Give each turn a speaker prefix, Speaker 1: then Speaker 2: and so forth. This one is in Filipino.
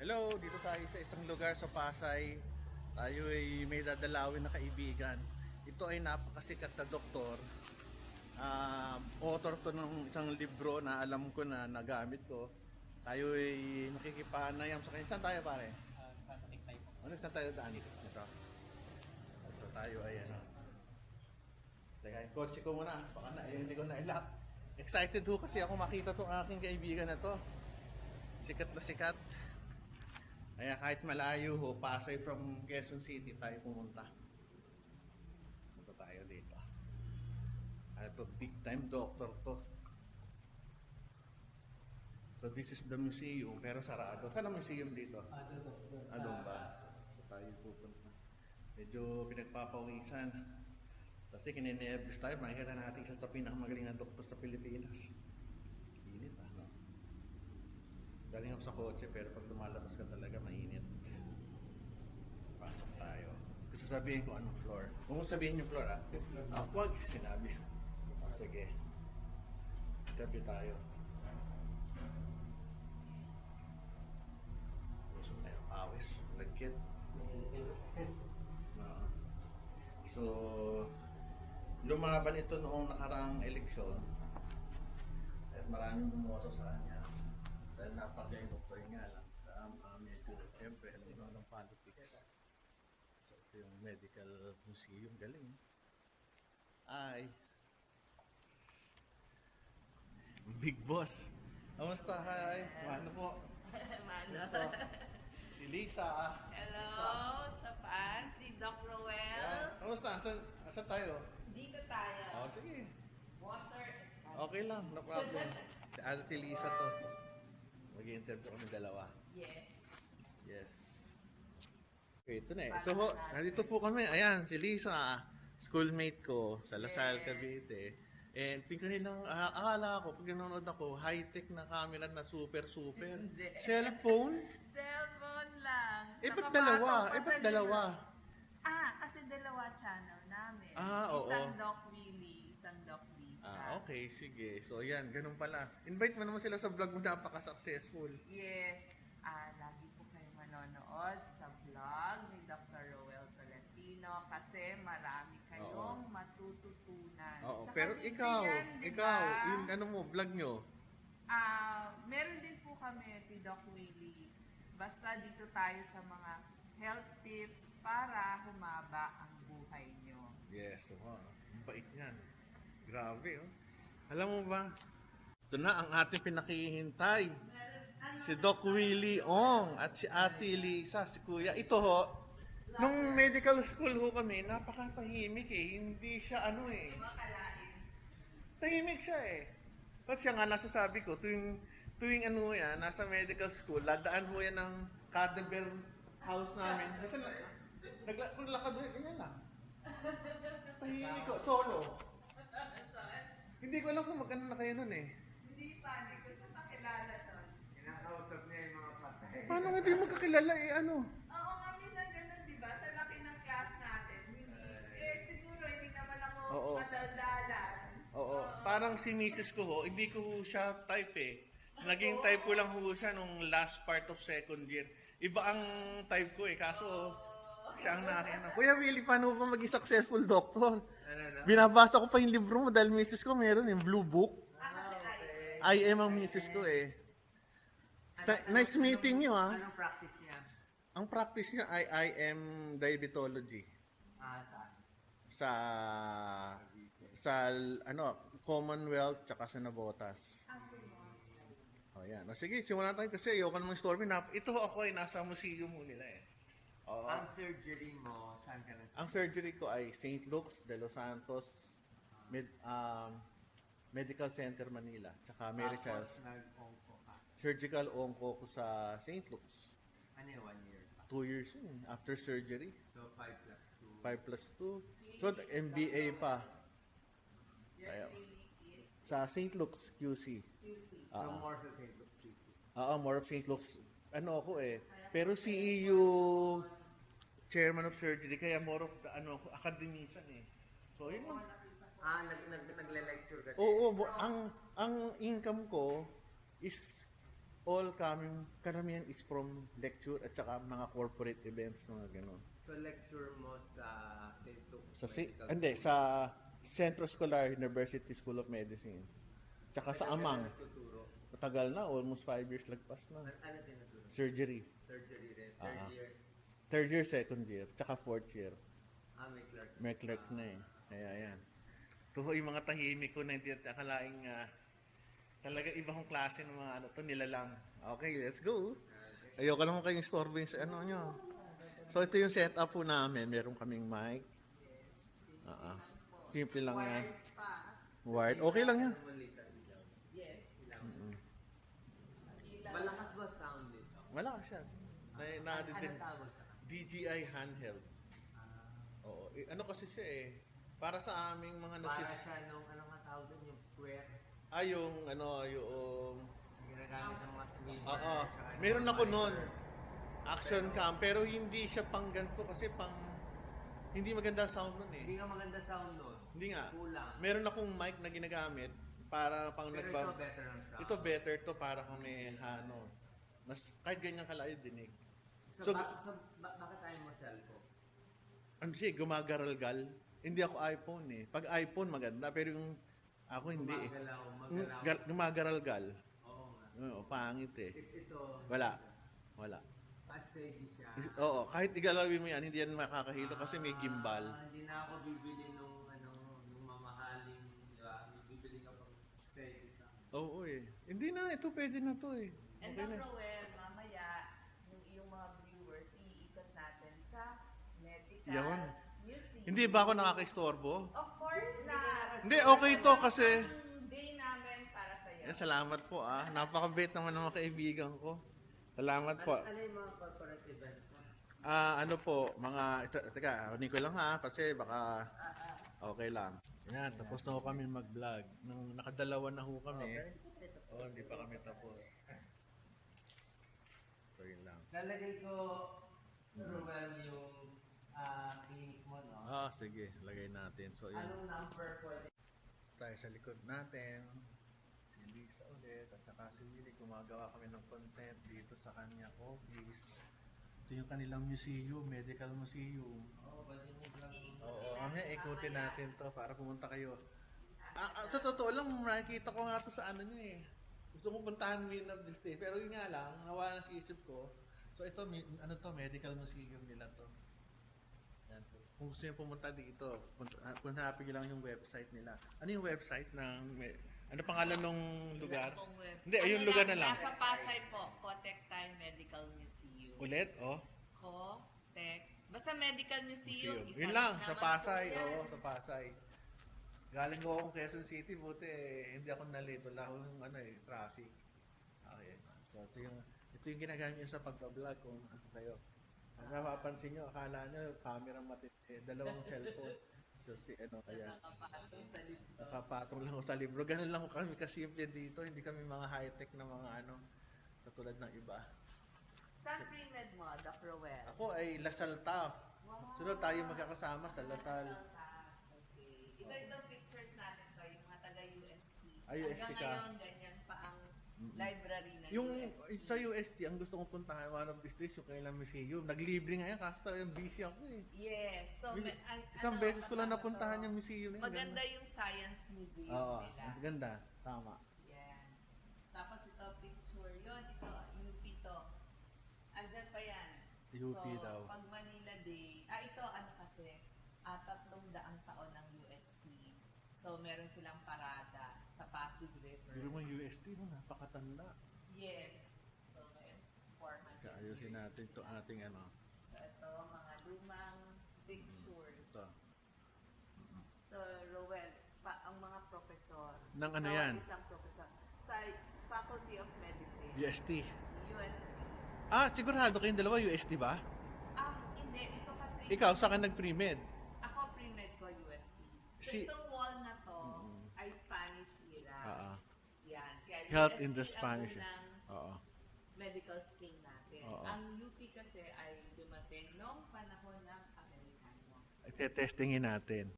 Speaker 1: Hello, dito tayo sa isang lugar sa Pasay. Tayo ay may dadalawin na kaibigan. Ito ay napakasikat na doktor. Author to ng isang libro na alam ko na nagamit ko. Tayo ay nakikipanayam sa kanya. Saan tayo pare?
Speaker 2: Sa Tatikay po.
Speaker 1: Ano saan tayo daan dito? Ito. So tayo ay ano. Teka, yung kotse ko muna. Baka na, hindi ko na-lock. Excited ho kasi ako makita tong aking kaibigan na to. Sikat na sikat. Kaya kahit malayo ho, Pasay from Quezon City tayo pumunta. Punta tayo dito. Ito, big time doctor to. So this is the museum, pero sarado. Saan ang museum dito? Doon ba? So tayo pupunta. Medyo pinagpapawisan. Kasi kininervous tayo, makikita natin isa sa pinakamagaling na doktor sa Pilipinas. Init ano? Galing ako sa kotse pero pag lumalabas ka talaga mainit. Pasok tayo. Gusto sabihin ko anong floor. Kung mo sabihin yung floor wag sinabi. Sige. Tabi tayo. Gusto tayo awis. Lagkit. So, lumaban ito noong nakaraang eleksyon. At maraming bumoto sa kanya. Dahil napagaling doktor nga lang. Medyo, siyempre, alam ng politics. So, ito yung medical museum. Galing. Ay. Big boss. Kamusta? Hi. Mano po?
Speaker 3: Mano.
Speaker 1: Si Lisa.
Speaker 3: Hello sa fans ni Doc Roel.
Speaker 1: Kamusta? Asan tayo?
Speaker 3: Dito tayo.
Speaker 1: Sige.
Speaker 3: Water exam.
Speaker 1: Okay lang, no problem. Si Ate Lisa to. Mag-i-interview kami dalawa.
Speaker 3: Yes.
Speaker 1: Yes. Okay, ito na eh. Ito ho, nandito po kami. Ayan, si Lisa, schoolmate ko sa Lasal,
Speaker 3: Yes.
Speaker 1: Cavite. And tingnan nilang, akala ko, pag nanonood ako, high-tech na camera na super.
Speaker 3: Hindi.
Speaker 1: Cellphone?
Speaker 3: Cellphone lang.
Speaker 1: Ba't
Speaker 3: Nakapatok
Speaker 1: dalawa?
Speaker 3: pa
Speaker 1: Ba't
Speaker 3: sa
Speaker 1: dalawa?
Speaker 3: libro. Kasi dalawa channel namin.
Speaker 1: Oo.
Speaker 3: Isang Doc Willie, isang Doc Lisa.
Speaker 1: Okay, sige. So, yan, ganun pala. Invite mo naman sila sa vlog mo, napaka-successful.
Speaker 3: Yes. Lagi po kayo manonood sa vlog ni Dr. Roel Tolentino kasi marami kayong matututunan.
Speaker 1: Oo,
Speaker 3: Tsaka
Speaker 1: pero
Speaker 3: din
Speaker 1: ikaw,
Speaker 3: yan, di ba?
Speaker 1: yung ano mo, vlog nyo.
Speaker 3: Meron din po kami si Doc Willie. Basta dito tayo sa mga health tips para humaba ang buhay nyo.
Speaker 1: Yes, ang bait niyan. Grabe, oh. Alam mo ba, ito na ang ating pinakihintay. Si Doc Willie Ong at si Ate Lisa, si Kuya. Ito ho, nung medical school ho kami, napakatahimik eh. Hindi siya
Speaker 3: Makalain.
Speaker 1: tahimik siya eh. At siya nga nasasabi ko, tuwing ano yan, nasa medical school, ladaan ho yan ng Cadbury house namin. Kasi naglakad ho, ganyan lang. Tahimik ko, solo. Hindi ko alam kung magkano na kayo nun eh.
Speaker 3: Hindi pa, hindi ko siya makilala doon.
Speaker 2: Kinakausap niya yung mga patay.
Speaker 1: Paano hindi mo kakilala eh ano?
Speaker 3: Oo nga, minsan ganun, di ba? Sa laki ng class natin. Siguro hindi naman ako
Speaker 1: Oo.
Speaker 3: madaldalan.
Speaker 1: Oo, parang si misis ko ho, hindi ko ho siya type eh. Naging type ko lang ho siya nung last part of second year. Iba ang type ko eh, kaso siya ang nakina. Kuya Willie, paano ba maging successful doctor? Binabasa ko pa yung libro mo dahil misis ko meron yung blue book.
Speaker 3: Kasi
Speaker 1: I am ang misis ko eh. Nice meeting nyo ah.
Speaker 2: Anong practice niya?
Speaker 1: Ang practice niya ay I am diabetology.
Speaker 2: Saan?
Speaker 1: Sa Commonwealth tsaka sa Navotas. Oh, yan. Sige, simulan tayo kasi ayoko namang story. Ito ako ay nasa museum mo nila eh. Oo.
Speaker 2: Ang surgery mo, saan ka nag-
Speaker 1: Ang surgery ko ay St. Luke's de Los Santos Medical Center Manila tsaka Mary Charles.
Speaker 2: Tapos nag-onco ka.
Speaker 1: Surgical onco ko sa St. Luke's.
Speaker 2: Ano yung 1 year?
Speaker 1: 2 years yun after surgery.
Speaker 2: So 5 plus 2.
Speaker 1: 5 plus 2. So MBA pa.
Speaker 3: your
Speaker 1: Kaya,
Speaker 3: clinic is
Speaker 1: sa St. Luke's QC.
Speaker 3: QC.
Speaker 2: So more sa St. Luke's City.
Speaker 1: More of St. Luke's. Ano ako eh. Pero CEU chairman of surgery kaya more of the, academician eh. So yun lang.
Speaker 2: Nagle-lecture ka din?
Speaker 1: Oo, ang income ko is all coming, karamihan is from lecture at saka mga corporate events, mga ganun.
Speaker 2: So lecture mo sa St. Luke's
Speaker 1: Sa
Speaker 2: Medical
Speaker 1: hindi,
Speaker 2: School?
Speaker 1: sa Centro Escolar University School of Medicine. Tsaka sa
Speaker 2: Matagal
Speaker 1: Amang.
Speaker 2: ka nagtuturo?
Speaker 1: Matagal na, almost 5 years lagpas na.
Speaker 2: Ano tinuturo?
Speaker 1: Surgery.
Speaker 2: Surgery rin.
Speaker 1: Ah.
Speaker 2: Third year.
Speaker 1: Third year, second year, tsaka fourth year.
Speaker 2: May clerk.
Speaker 1: May clerk na eh. Kaya yan. Ito ho yung mga tahimik ko na hindi at akalaing talaga iba kong klase ng mga ano to, nilalang. Okay, let's go. Ayoko naman kayong storbing sa ano nyo. So ito yung setup po namin. Meron kaming mic. Simple lang yan.
Speaker 3: Wired pa.
Speaker 1: Wired. Okay lang yan.
Speaker 2: Ano mo, Lisa? Ilaw?
Speaker 3: Yes.
Speaker 2: Ilaw.
Speaker 3: Ilaw.
Speaker 2: Malakas ba sound nito?
Speaker 1: Wala ka siya.
Speaker 2: Ano tawag sa
Speaker 1: DJI handheld. Oo. Ano kasi siya eh. Para sa aming mga
Speaker 2: Para
Speaker 1: notice.
Speaker 2: siya nung anong nga tawag doon, yung square.
Speaker 1: Yung ano, yung
Speaker 2: Ginagamit ng mga swimmer.
Speaker 1: Oo.
Speaker 2: tsaka yung
Speaker 1: Meron
Speaker 2: mga
Speaker 1: ako noon.
Speaker 2: visor.
Speaker 1: Action cam. Pero hindi siya pang ganito kasi pang hindi maganda sound nun
Speaker 2: Hindi
Speaker 1: eh.
Speaker 2: nga maganda sound nun.
Speaker 1: Hindi nga.
Speaker 2: Kulang.
Speaker 1: Meron akong mic na ginagamit para pang
Speaker 2: Pero ito better ang sound.
Speaker 1: Ito better to para kung may ano. Mas kahit ganyan kalayo dinig.
Speaker 2: So,
Speaker 1: So,
Speaker 2: bakit tayo mo cellphone?
Speaker 1: Ano siya, gumagaralgal. Hindi ako iPhone eh. Pag iPhone maganda pero yung ako hindi eh.
Speaker 2: Magalaw.
Speaker 1: Gumagaralgal.
Speaker 2: Oo nga.
Speaker 1: Oo, pangit eh.
Speaker 2: Ito.
Speaker 1: Wala. Wala.
Speaker 2: Pa-steady siya.
Speaker 1: Oo, kahit igalawin mo yan, hindi yan makakahilo kasi may gimbal.
Speaker 2: Hindi na ako bibili nung nung mamahaling, di ba? Bibili ka pang steady lang.
Speaker 1: Oo eh. Hindi na, ito pwede na to eh.
Speaker 3: And
Speaker 1: Okay na.
Speaker 3: Dr. Well, mamaya, yung iyong mga viewers, iikot natin sa medical
Speaker 1: Yawan.
Speaker 3: museum.
Speaker 1: Hindi ba ako nakakaistorbo?
Speaker 3: Of course na.
Speaker 1: Hindi, okay to kasi.
Speaker 3: Ang day namin para sa iyo.
Speaker 1: Salamat po ah. Napakabait naman ng mga kaibigan ko. Salamat po.
Speaker 2: Ano yung mga corporate events mo?
Speaker 1: Ano po, mga, teka, hunin ko lang ha, kasi baka okay lang. Yan, tapos na ho kami mag-vlog. Nung nakadalawa na ho kami. Hindi pa kami tapos. So yun lang.
Speaker 2: Lalagay ko, Ruel, yung clinic mo, no?
Speaker 1: Sige, lagay natin. So yun.
Speaker 2: Anong number pwede?
Speaker 1: Tayo sa likod natin. Si Lisa ulit at saka si Willie. Gumagawa kami ng content dito sa kanya office. Ito yung kanilang museum, medical museum.
Speaker 2: Pwede mo vlog.
Speaker 1: Oo, kami ikutin natin to para pumunta kayo. Sa totoo lang, nakikita ko nga to sa ano nyo eh. Gusto kong puntahan Win of this day. Pero yun nga lang, nawala na sa isip ko. So ito, ano to, medical museum nila to. Yan po. Kung gusto nyo pumunta dito, punhanapin nyo lang yung website nila. Ano yung website ng, ano pangalan ng lugar? Hindi, ayun lugar na lang.
Speaker 3: Nasa Pasay po, Cotec Time Medical Museum.
Speaker 1: Ulit, oh.
Speaker 3: Cotec. Basta Medical Museum.
Speaker 1: Museum.
Speaker 3: Isa
Speaker 1: Yun lang,
Speaker 3: naman
Speaker 1: sa
Speaker 3: po
Speaker 1: Pasay.
Speaker 3: yan.
Speaker 1: Oo, sa Pasay. Galing ko akong Quezon City, buti hindi ako na-late. Wala akong traffic. Okay. So, ito yung ginagamit nyo sa pagbablog kung ano kayo. Ang napapansin nyo, akala nyo, camera matindi. Dalawang cellphone. So, kaya
Speaker 3: Nakapatong sa libro.
Speaker 1: nakapatong lang ako sa libro. Ganun lang kami kasimple dito. Hindi kami mga high-tech na mga katulad ng iba.
Speaker 3: Saan pre-med mo, Dr. Well?
Speaker 1: Ako ay Lasal Taf. Sunod tayo magkakasama sa Lasal.
Speaker 3: Okay. Ito pictures natin to, yung mga taga-UST.
Speaker 1: UST
Speaker 3: Hanggang
Speaker 1: ka.
Speaker 3: ngayon, ganyan pa ang library ng
Speaker 1: Yung
Speaker 3: UST.
Speaker 1: sa UST, ang gusto kong puntahan, one of these days, yung kailang museum. Naglibre ngayon, kasi talagang busy ako eh.
Speaker 3: Yes. So,
Speaker 1: Isang beses ko lang napuntahan yung museum na yun.
Speaker 3: Maganda yung Science Museum
Speaker 1: Oo,
Speaker 3: nila.
Speaker 1: ang ganda. Tama.
Speaker 3: Yan. Tapos ito, picture yun. Ito, UP to. Andyan pa yan.
Speaker 1: UP
Speaker 3: so,
Speaker 1: daw.
Speaker 3: pag Manila Day, ito ano kasi, 300 taon ng UST. So, meron silang parada sa Pasig River.
Speaker 1: Pero mo UST mo, napakatanda.
Speaker 3: Yes. So, may 400
Speaker 1: Kaya ayusin
Speaker 3: years.
Speaker 1: natin ito ating
Speaker 3: So, ito, mga lumang pictures.
Speaker 1: ito.
Speaker 3: So, Rowell, ang mga professor.
Speaker 1: Ng ano
Speaker 3: Bawat
Speaker 1: yan?
Speaker 3: Isang professor. Sa Faculty of Medicine.
Speaker 1: UST.
Speaker 3: UST.
Speaker 1: Sigurado kayong dalawa UST ba?
Speaker 3: Hindi. Ito kasi...
Speaker 1: Ikaw, saan ka nag-pre-med?
Speaker 3: Ako, pre-med ko UST. So, itong wall na to ay Spanish era. Yan. Kaya
Speaker 1: Health
Speaker 3: UST
Speaker 1: in the
Speaker 3: ang
Speaker 1: Spanish.
Speaker 3: unang
Speaker 1: Oo.
Speaker 3: medical school natin.
Speaker 1: Oo.
Speaker 3: Ang UP kasi ay dumating noong panahon ng Amerikano.
Speaker 1: Testingin natin.